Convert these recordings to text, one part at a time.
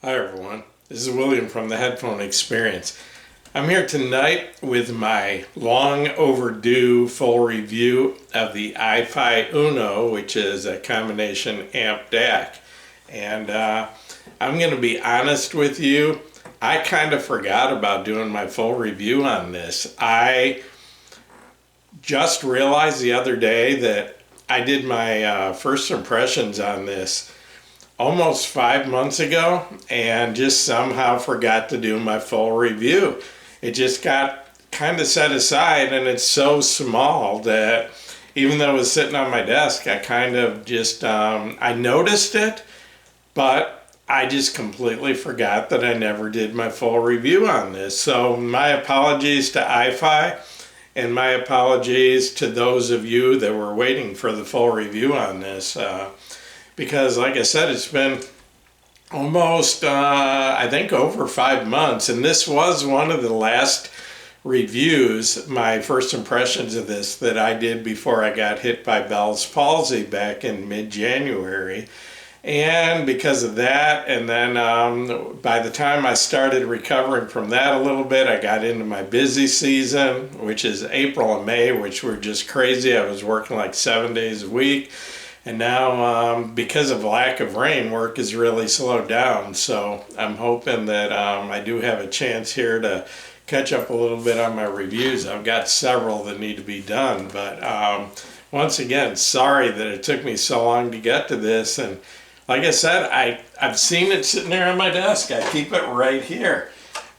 Hi everyone, this is William from the Headphone Experience. I'm here tonight with my long overdue full review of the iFi Uno, which is a combination amp DAC. And I'm going to be honest with you, I kind of forgot about doing my full review on this. I just realized the other day that I did my first impressions on this almost 5 months ago and just somehow forgot to do my full review. It just got kind of set aside, and it's so small that even though it was sitting on my desk, I kind of just, I noticed it, but I just completely forgot that I never did my full review on this. So my apologies to iFi, and my apologies to those of you that were waiting for the full review on this. Because like I said, it's been almost, I think over 5 months, and this was one of the last reviews, my first impressions of this, that I did before I got hit by Bell's palsy back in mid-January. And because of that, and then by the time I started recovering from that a little bit, I got into my busy season, which is April and May, which were just crazy. I was working like 7 days a week. And now, because of lack of rain, work is really slowed down. So I'm hoping that I do have a chance here to catch up a little bit on my reviews. I've got several that need to be done. But once again, sorry that it took me so long to get to this. And like I said, I've seen it sitting there on my desk. I keep it right here.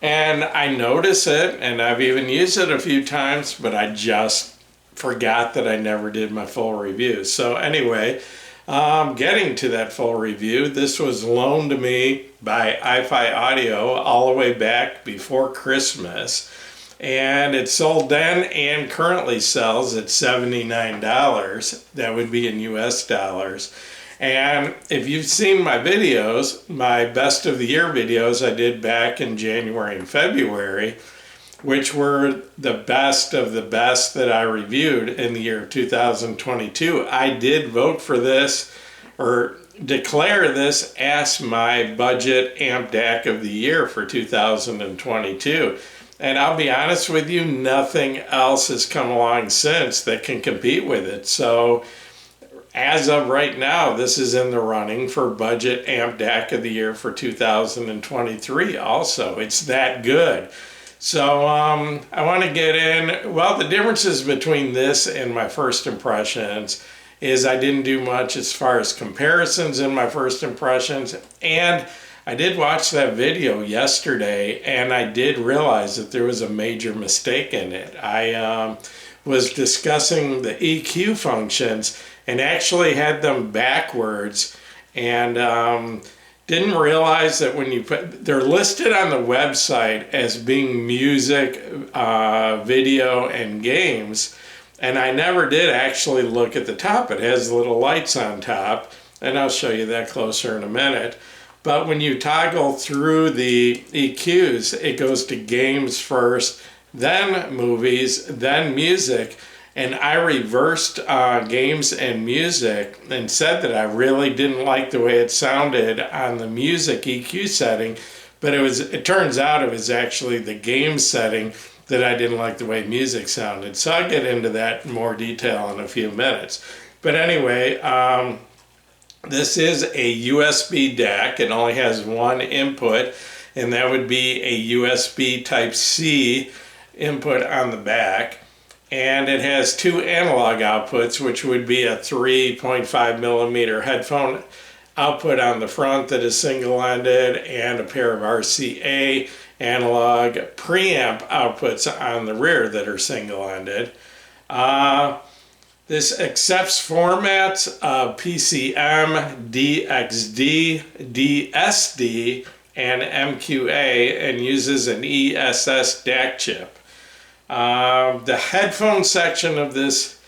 And I notice it, and I've even used it a few times, but I just forgot that I never did my full review. So anyway, getting to that full review, this was loaned to me by iFi Audio all the way back before Christmas. And it sold then and currently sells at $79. That would be in US dollars. And if you've seen my videos, my best of the year videos I did back in January and February, which were the best of the best that I reviewed in the year 2022, I did vote for this, or declare this as my budget amp DAC of the year for 2022. And I'll be honest with you, nothing else has come along since that can compete with it. So as of right now, this is in the running for budget amp DAC of the year for 2023 also. It's that good. So I want to get in, well, the differences between this and my first impressions is I didn't do much as far as comparisons in my first impressions, and I did watch that video yesterday, and I did realize that there was a major mistake in it. I was discussing the EQ functions and actually had them backwards, and didn't realize that when you put, they're listed on the website as being music, video, and games, and I never did actually look at the top. It has little lights on top, and I'll show you that closer in a minute. But when you toggle through the EQs, it goes to games first, then movies, then music. And I reversed games and music and said that I really didn't like the way it sounded on the music EQ setting, but it turns out it was actually the game setting that I didn't like the way music sounded. So I'll get into that in more detail in a few minutes. But anyway, this is a USB DAC. It only has one input, and that would be a USB Type-C input on the back. And it has two analog outputs, which would be a 3.5 millimeter headphone output on the front that is single-ended, and a pair of RCA analog preamp outputs on the rear that are single-ended. This accepts formats of PCM, DXD, DSD, and MQA, and uses an ESS DAC chip. The headphone section of this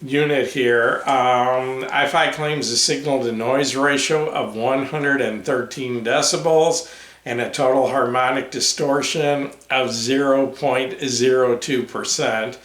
unit here, iFi claims a signal-to-noise ratio of 113 decibels and a total harmonic distortion of 0.02%,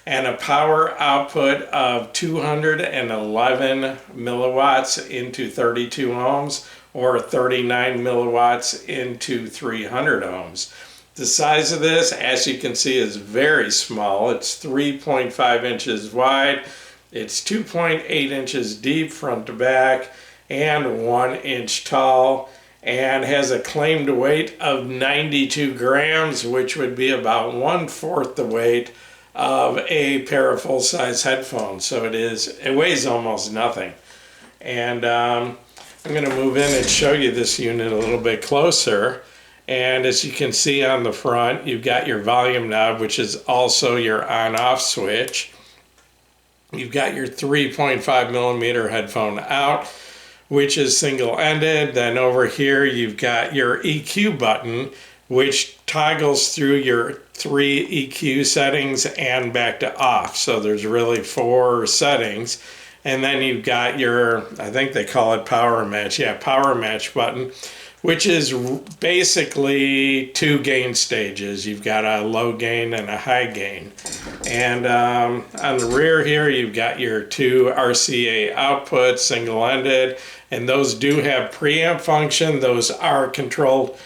and a power output of 211 milliwatts into 32 ohms, or 39 milliwatts into 300 ohms. The size of this, as you can see, is very small. It's 3.5 inches wide. It's 2.8 inches deep front to back and 1 inch tall, and has a claimed weight of 92 grams, which would be about 1/4 the weight of a pair of full-size headphones. So it weighs almost nothing. And I'm going to move in and show you this unit a little bit closer. And as you can see on the front, you've got your volume knob, which is also your on-off switch. You've got your 3.5 millimeter headphone out, which is single-ended. Then over here, you've got your EQ button, which toggles through your 3 EQ settings and back to off. So there's really 4 settings. And then you've got your, I think they call it power match. Yeah, power match button, which is basically 2 gain stages. You've got a low gain and a high gain. And on the rear here, you've got your 2 RCA outputs, single-ended, and those do have preamp function. Those are controlled,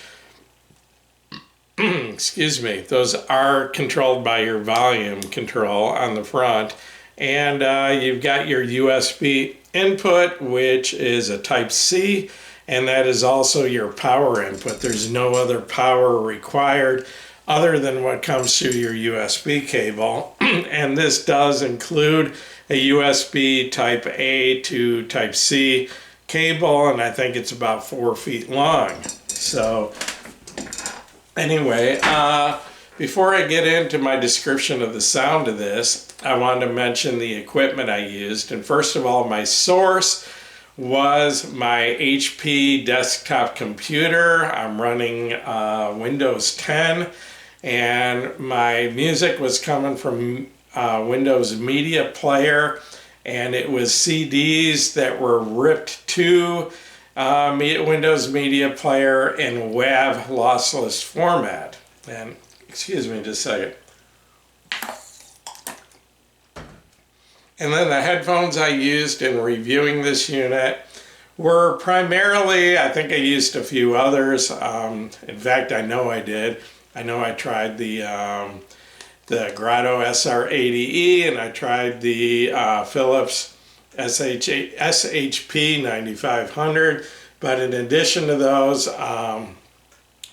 excuse me, those are controlled by your volume control on the front. And you've got your USB input, which is a Type C, and that is also your power input. There's no other power required other than what comes through your USB cable. And this does include a USB Type A to Type C cable, and I think it's about 4 feet long. So anyway, before I get into my description of the sound of this, I wanted to mention the equipment I used. And first of all, my source was my HP desktop computer. I'm running Windows 10, and my music was coming from Windows Media Player, and it was CDs that were ripped to Windows Media Player in WAV lossless format. And excuse me just a second. And then the headphones I used in reviewing this unit were primarily, I think I used a few others. In fact, I know I did. I know I tried the Grotto SR80E, and I tried the Philips SHP 9500. But in addition to those,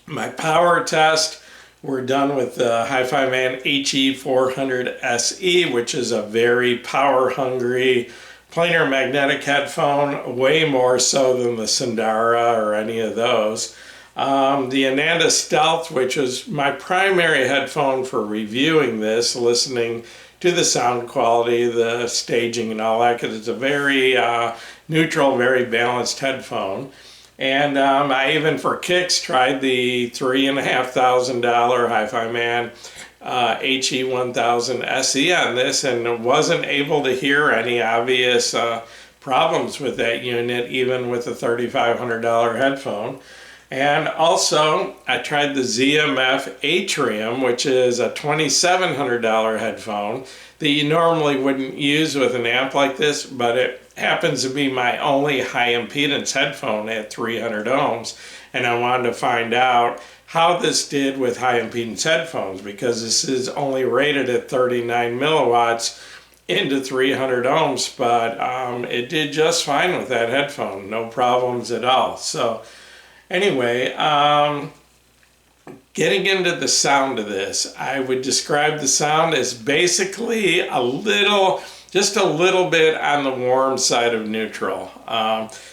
my power test were done with the Hi-Fi Man HE400 SE, which is a very power-hungry planar magnetic headphone, way more so than the Sundara or any of those. The Ananda Stealth, which was my primary headphone for reviewing this, listening to the sound quality, the staging and all that, because it's a very neutral, very balanced headphone. And I even for kicks tried the $3,500 Hi-Fi Man HE1000 SE on this, and wasn't able to hear any obvious problems with that unit, even with a $3,500 headphone. And also, I tried the ZMF Atrium, which is a $2,700 headphone that you normally wouldn't use with an amp like this, but it happens to be my only high impedance headphone at 300 ohms. And I wanted to find out how this did with high impedance headphones, because this is only rated at 39 milliwatts into 300 ohms, but it did just fine with that headphone, no problems at all. So anyway, getting into the sound of this, I would describe the sound as basically just a little bit on the warm side of neutral.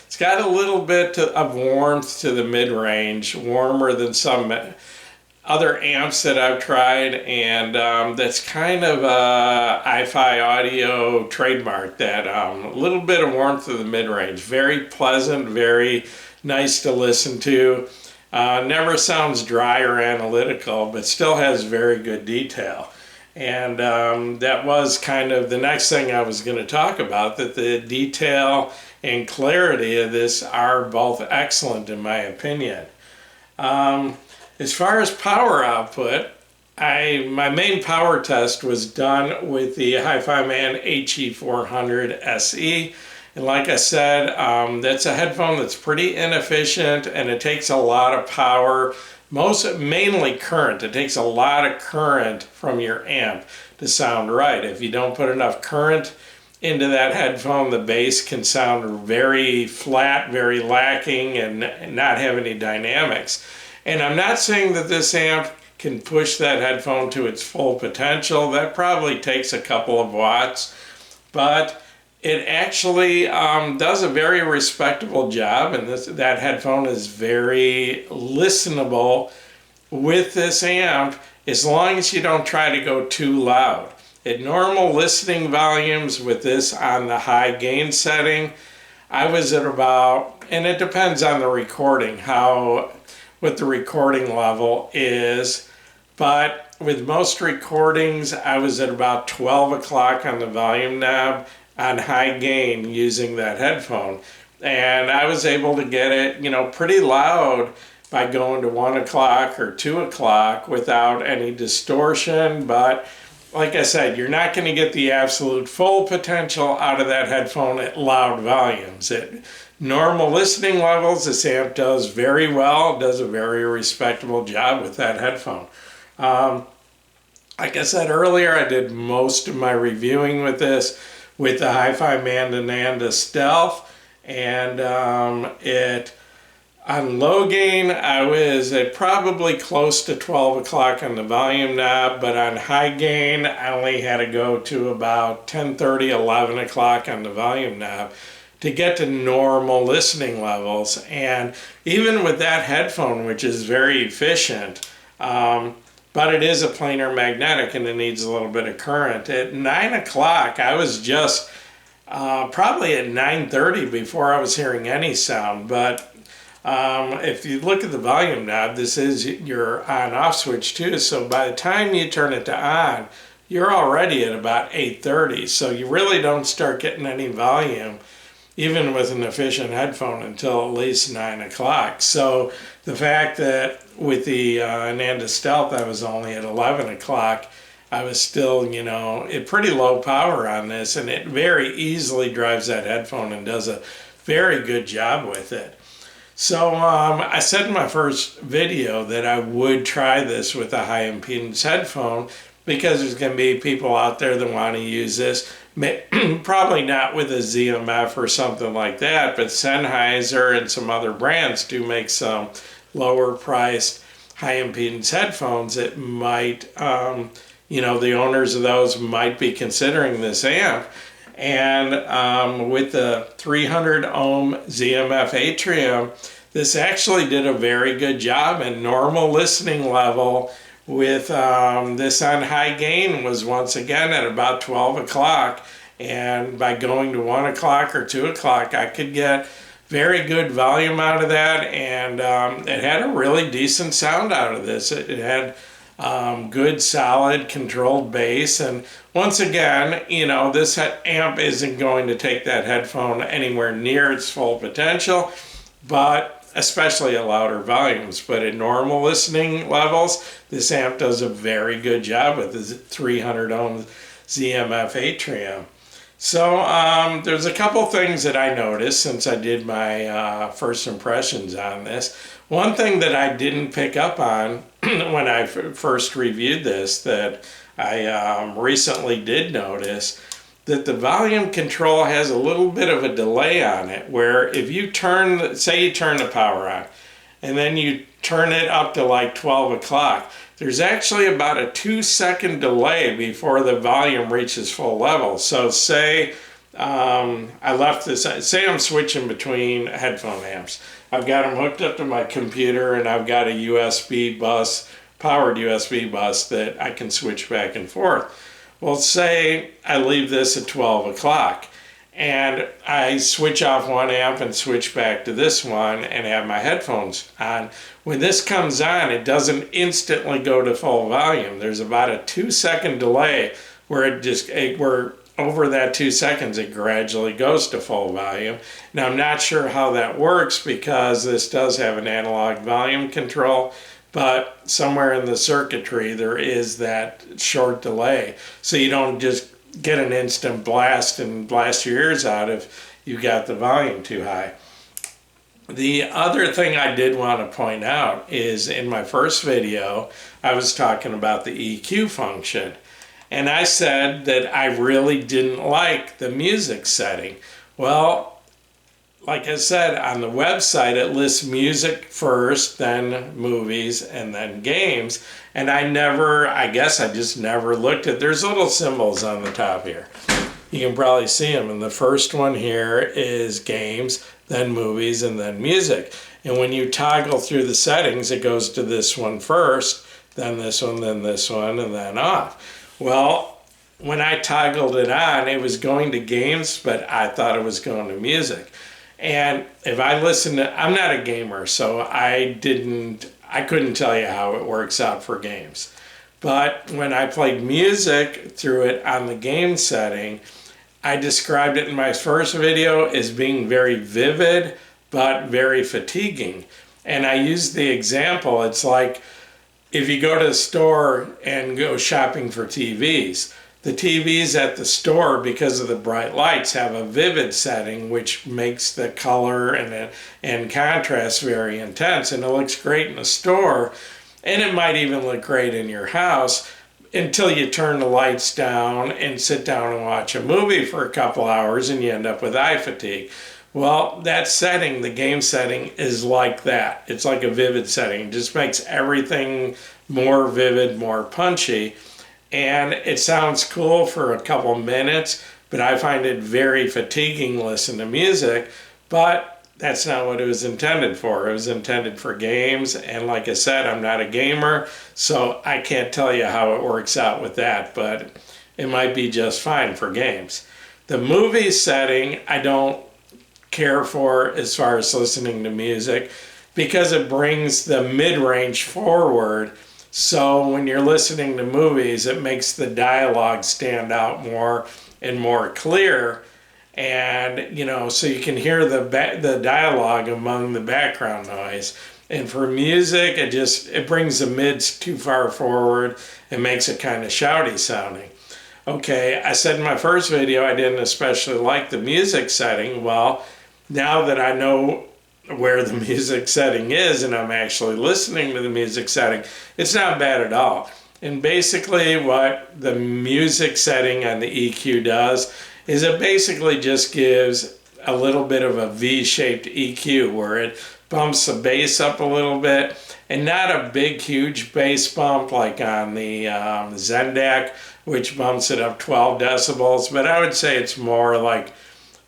It's got a little bit of warmth to the mid-range, warmer than some other amps that I've tried, and that's kind of a iFi Audio trademark, that little bit of warmth to the mid-range. Very pleasant, very nice to listen to. Never sounds dry or analytical, but still has very good detail. And that was kind of the next thing I was going to talk about, that the detail and clarity of this are both excellent in my opinion. As far as power output, my main power test was done with the Hi-Fi Man HE400 SE, And like I said, that's a headphone that's pretty inefficient, and it takes a lot of power, mainly current. It takes a lot of current from your amp to sound right. If you don't put enough current into that headphone, the bass can sound very flat, very lacking, and not have any dynamics. And I'm not saying that this amp can push that headphone to its full potential. That probably takes a couple of watts, but it actually does a very respectable job, and that headphone is very listenable with this amp, as long as you don't try to go too loud. At normal listening volumes with this on the high gain setting, I was at about, and it depends on the recording, what the recording level is, but with most recordings, I was at about 12 o'clock on the volume knob on high gain using that headphone. And I was able to get it, pretty loud by going to 1 o'clock or 2 o'clock without any distortion. But like I said, you're not going to get the absolute full potential out of that headphone at loud volumes. At normal listening levels, this amp does very well, does a very respectable job with that headphone. Like I said earlier, I did most of my reviewing with this with the Hi-Fi Mandananda Stealth, and on low gain, I was at probably close to 12 o'clock on the volume knob, but on high gain, I only had to go to about 10:30, 11 o'clock on the volume knob to get to normal listening levels. And even with that headphone, which is very efficient, but it is a planar magnetic and it needs a little bit of current. At 9 o'clock, I was just probably at 9:30 before I was hearing any sound. But if you look at the volume knob, this is your on-off switch too. So by the time you turn it to on, you're already at about 8:30. So you really don't start getting any volume, even with an efficient headphone, until at least 9 o'clock. So the fact that with the Ananda Stealth I was only at 11 o'clock, I was still, at pretty low power on this, and it very easily drives that headphone and does a very good job with it. So I said in my first video that I would try this with a high impedance headphone, because there's going to be people out there that want to use this. Probably not with a ZMF or something like that, but Sennheiser and some other brands do make some lower priced high impedance headphones that might, the owners of those might be considering this amp. And with the 300 ohm ZMF Atrium, this actually did a very good job, and normal listening level with this on high gain was once again at about 12 o'clock. And by going to 1 o'clock or 2 o'clock, I could get very good volume out of that, and it had a really decent sound out of this. It had good, solid, controlled bass, and once again, this amp isn't going to take that headphone anywhere near its full potential, but especially at louder volumes. But at normal listening levels, this amp does a very good job with the 300 ohm ZMF Atrium. So there's a couple things that I noticed since I did my first impressions on this. One thing that I didn't pick up on when I first reviewed this, that I recently did notice, that the volume control has a little bit of a delay on it, where if you say you turn the power on, and then you turn it up to like 12 o'clock, there's actually about a 2-second delay before the volume reaches full level. So say I left this, say I'm switching between headphone amps. I've got them hooked up to my computer, and I've got a USB bus, powered USB bus that I can switch back and forth. Well, say I leave this at 12 o'clock and I switch off one amp and switch back to this one and have my headphones on. When this comes on, it doesn't instantly go to full volume. There's about a 2-second delay where where over that 2 seconds it gradually goes to full volume. Now, I'm not sure how that works, because this does have an analog volume control, but somewhere in the circuitry there is that short delay, so you don't just get an instant blast and blast your ears out you got the volume too high. The other thing I did want to point out is in my first video, I was talking about the EQ function. And I said that I really didn't like the music setting. Well, like I said, on the website, it lists music first, then movies, and then games. And I guess I just never looked at, there's little symbols on the top here. You can probably see them. And the first one here is games, then movies, and then music. And when you toggle through the settings, it goes to this one first, then this one, then this one, and then off. Well, when I toggled it on, it was going to games, but I thought it was going to music. And if I listen to, I'm not a gamer, so I couldn't tell you how it works out for games. But when I played music through it on the game setting, I described it in my first video as being very vivid, but very fatiguing. And I used the example, it's like if you go to the store and go shopping for TVs, the TVs at the store, because of the bright lights, have a vivid setting, which makes the color and contrast very intense, and it looks great in the store, and it might even look great in your house until you turn the lights down and sit down and watch a movie for a couple hours and you end up with eye fatigue. Well, that setting, the game setting, is like that. It's like a vivid setting. It just makes everything more vivid, more punchy. And it sounds cool for a couple minutes, but I find it very fatiguing to listen to music. But that's not what it was intended for. It was intended for games. And like I said, I'm not a gamer, so I can't tell you how it works out with that, but it might be just fine for games. The movie setting, I don't care for as far as listening to music because it brings the mid-range forward. So when you're listening to movies, it makes the dialogue stand out more and more clear. And, so you can hear the dialogue among the background noise. And for music, it brings the mids too far forward and makes it kind of shouty sounding. Okay, I said in my first video I didn't especially like the music setting. Well, now that I know where the music setting is and I'm actually listening to the music setting, it's not bad at all. And basically what the music setting on the EQ does is it basically just gives a little bit of a V-shaped EQ where it bumps the bass up a little bit, and not a big huge bass bump like on the Zendak, which bumps it up 12 decibels, but I would say it's more like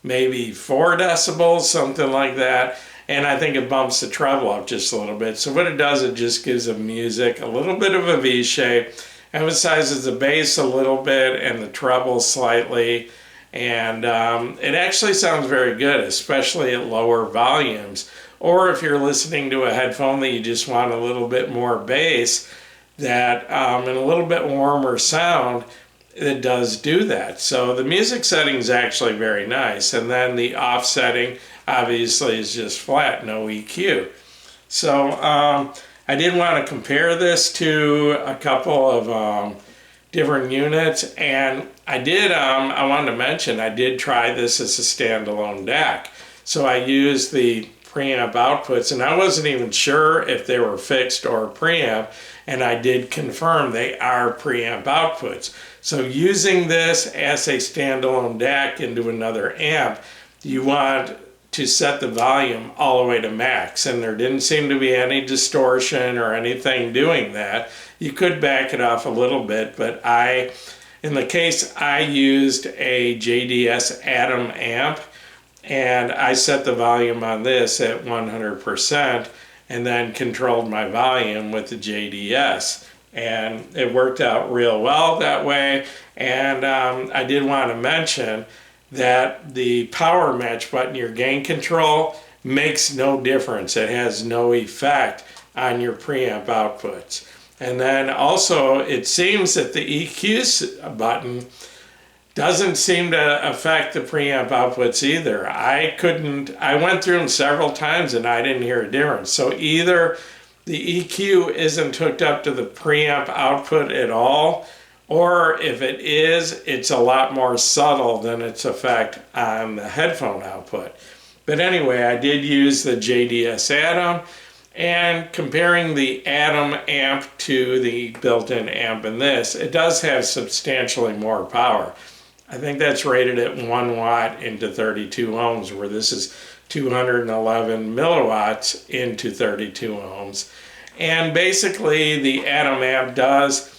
maybe 4 decibels, something like that. And I think it bumps the treble up just a little bit. So what it does, it just gives the music a little bit of a V shape, emphasizes the bass a little bit and the treble slightly. And it actually sounds very good, especially at lower volumes. Or if you're listening to a headphone that you just want a little bit more bass, and a little bit warmer sound, it does do that. So the music setting is actually very nice. And then the off setting obviously is just flat, no EQ. So I did want to compare this to a couple of different units, and I wanted to mention I did try this as a standalone DAC. So I used the preamp outputs, and I wasn't even sure if they were fixed or preamp, and I did confirm they are preamp outputs. So using this as a standalone DAC into another amp, you want to set the volume all the way to max, and there didn't seem to be any distortion or anything doing that. You could back it off a little bit, but in the case I used a JDS Atom amp, and I set the volume on this at 100% and then controlled my volume with the JDS, and it worked out real well that way. And I did want to mention that the power match button, your gain control, makes no difference. It has no effect on your preamp outputs. And then also it seems that the EQ button doesn't seem to affect the preamp outputs either. I went through them several times and I didn't hear a difference. So either the EQ isn't hooked up to the preamp output at all, or if it is, it's a lot more subtle than its effect on the headphone output. But anyway, I did use the JDS Atom, and comparing the Atom amp to the built-in amp in this, it does have substantially more power. I think that's rated at 1 watt into 32 ohms, where this is 211 milliwatts into 32 ohms. And basically the Atom amp does,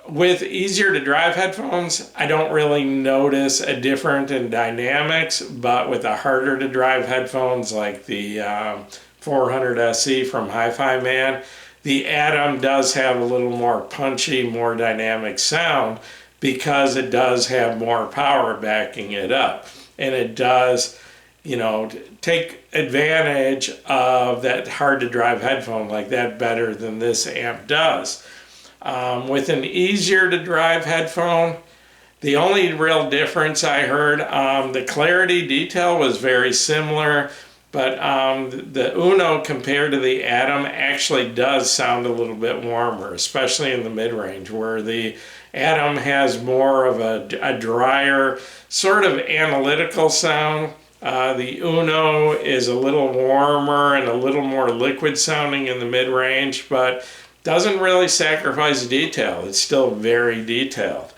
with easier to drive headphones, I don't really notice a difference in dynamics, but with the harder to drive headphones like the 400 SE from Hi-Fi Man, the Atom does have a little more punchy, more dynamic sound because it does have more power backing it up. And it does, you know, take advantage of that hard to drive headphone like that better than this amp does. With an easier to drive headphone, the only real difference I heard, the clarity detail was very similar, but the Uno compared to the Atom actually does sound a little bit warmer, especially in the mid-range, where the Atom has more of a drier, sort of analytical sound. The Uno is a little warmer and a little more liquid sounding in the mid-range, but doesn't really sacrifice detail. It's still very detailed.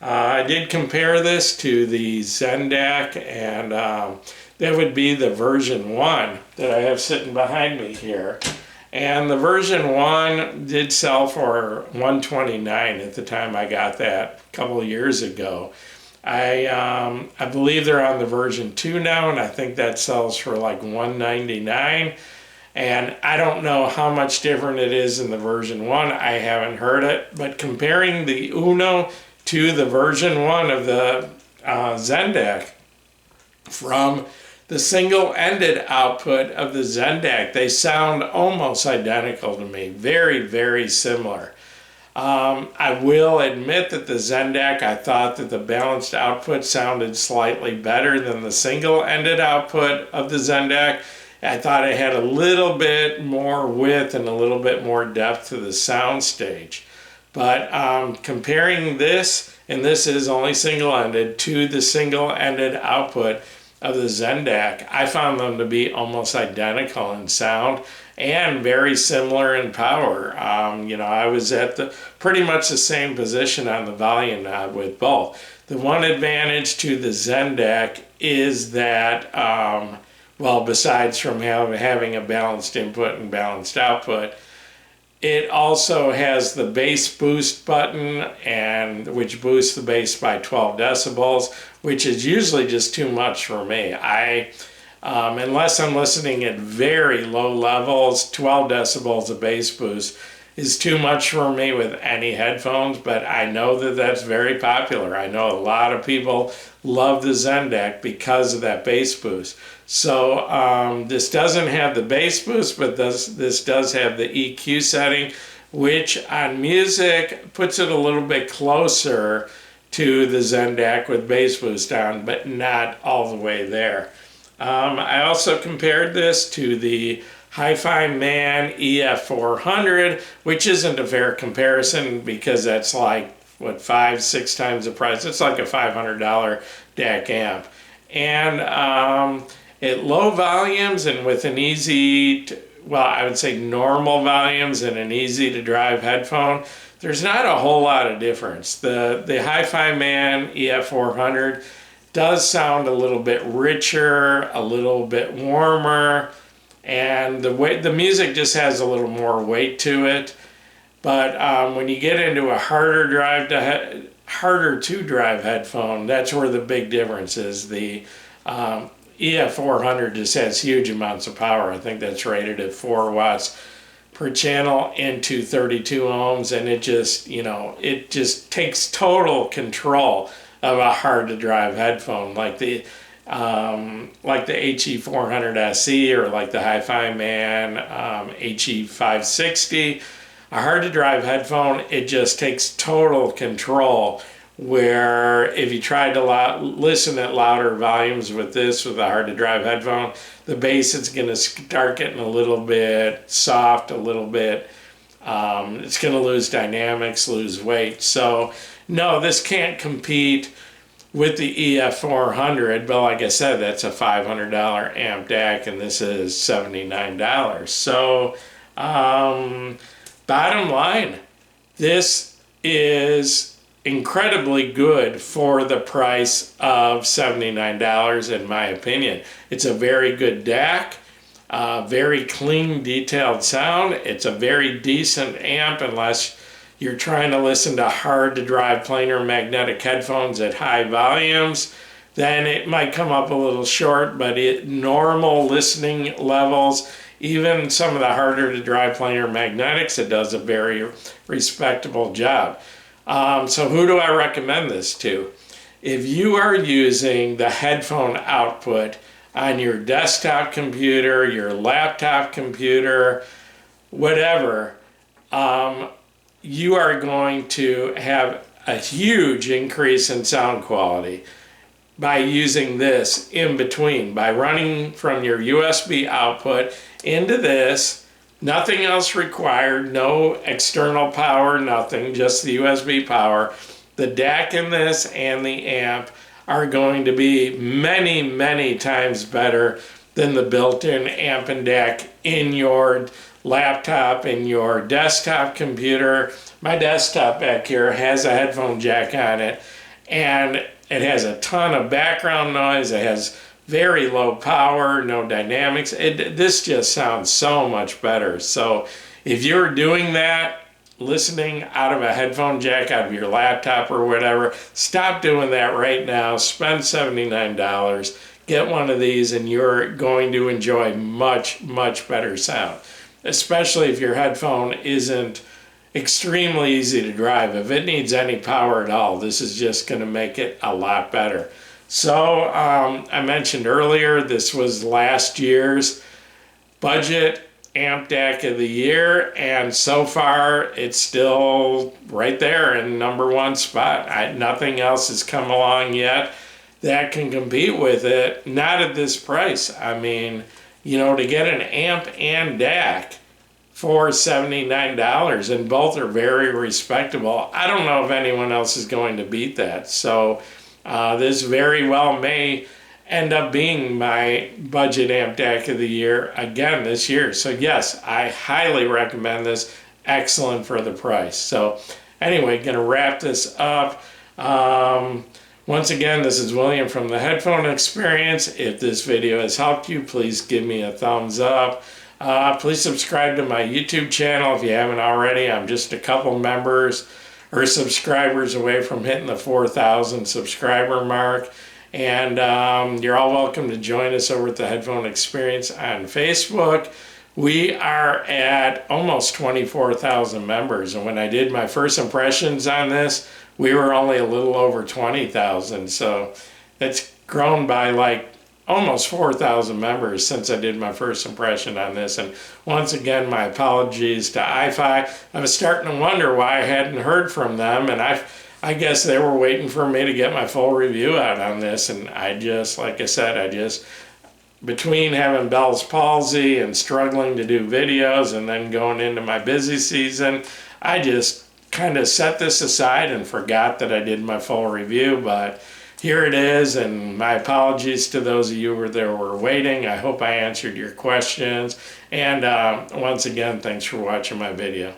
I did compare this to the Zendak, and that would be the version 1 that I have sitting behind me here. And the version 1 did sell for $129 at the time I got that a couple of years ago. I believe they're on the version 2 now, and I think that sells for like $199. And I don't know how much different it is in the version 1. I haven't heard it. But comparing the Uno to the version 1 of the Zendak, from the single-ended output of the Zendak, they sound almost identical to me. Very, very similar. I will admit that the Zendak, I thought that the balanced output sounded slightly better than the single-ended output of the Zendak. I thought it had a little bit more width and a little bit more depth to the sound stage. But comparing this, and this is only single-ended, to the single-ended output of the Zendak, I found them to be almost identical in sound and very similar in power. You know, I was at pretty much the same position on the volume knob with both. The one advantage to the Zendak is that well, besides from having a balanced input and balanced output, it also has the bass boost button, and which boosts the bass by 12 decibels, which is usually just too much for me. Unless I'm listening at very low levels, 12 decibels of bass boost is too much for me with any headphones, but I know that that's very popular. I know a lot of people love the Zendak because of that bass boost. So this doesn't have the bass boost, but this does have the EQ setting, which on music puts it a little bit closer to the Zendak with bass boost on, but not all the way there. I also compared this to the Hi-Fi Man EF400, which isn't a fair comparison because that's like, what, 5-6 times the price. It's like a $500 DAC amp. And at low volumes and with an I would say normal volumes and an easy to drive headphone, there's not a whole lot of difference. The Hi-Fi Man EF400 does sound a little bit richer, a little bit warmer, and the music just has a little more weight to it. But when you get into a harder to drive headphone, that's where the big difference is. The EF400 just has huge amounts of power. I think that's rated at 4 watts per channel into 32 ohms, and it just takes total control of a hard to drive headphone like the HE400 SE or like the Hi-Fi Man HE560. A hard to drive headphone, it just takes total control, where if you tried to listen at louder volumes with a hard to drive headphone, the bass is going to start getting a little bit soft, a little bit It's going to lose dynamics, lose weight. So no, this can't compete with the EF400, but like I said, that's a $500 amp DAC, and this is $79. So bottom line, this is incredibly good for the price of $79, in my opinion. It's a very good DAC, very clean, detailed sound. It's a very decent amp unless you're trying to listen to hard-to-drive planar magnetic headphones at high volumes. Then it might come up a little short, but at normal listening levels, even some of the harder-to-drive planar magnetics, it does a very respectable job. So who do I recommend this to? If you are using the headphone output on your desktop computer, your laptop computer, whatever, you are going to have a huge increase in sound quality by using this in between, by running from your USB output into this. Nothing else required, no external power, nothing, just the USB power. The DAC in this and the amp are going to be many, many times better than the built-in amp and DAC in your laptop, in your desktop computer. My desktop back here has a headphone jack on it, and it has a ton of background noise. It has very low power, no dynamics. This just sounds so much better. So if you're doing that, listening out of a headphone jack out of your laptop or whatever, stop doing that right now. Spend $79. Get one of these and you're going to enjoy much, much better sound, especially if your headphone isn't extremely easy to drive. If it needs any power at all, this is just going to make it a lot better. So I mentioned earlier, this was last year's budget amp DAC of the year, and so far it's still right there in #1 spot. Nothing else has come along yet that can compete with it, not at this price. I mean, you know, to get an amp and DAC for $79, and both are very respectable, I don't know if anyone else is going to beat that. So this very well may end up being my budget amp DAC of the year again this year. So yes, I highly recommend this. Excellent for the price. So anyway, gonna wrap this up. Once again, this is William from the Headphone Experience. If this video has helped you, please give me a thumbs up. Please subscribe to my YouTube channel if you haven't already. I'm just a couple members or subscribers away from hitting the 4,000 subscriber mark. And you're all welcome to join us over at the Headphone Experience on Facebook. We are at almost 24,000 members. And when I did my first impressions on this, we were only a little over 20,000. So it's grown by like almost 4,000 members since I did my first impression on this. And once again, my apologies to iFi. I was starting to wonder why I hadn't heard from them, and I guess they were waiting for me to get my full review out on this, and I just, like I said, between having Bell's palsy and struggling to do videos and then going into my busy season, I just kind of set this aside and forgot that I did my full review, but here it is, and my apologies to those of you that were waiting. I hope I answered your questions, and once again, thanks for watching my video.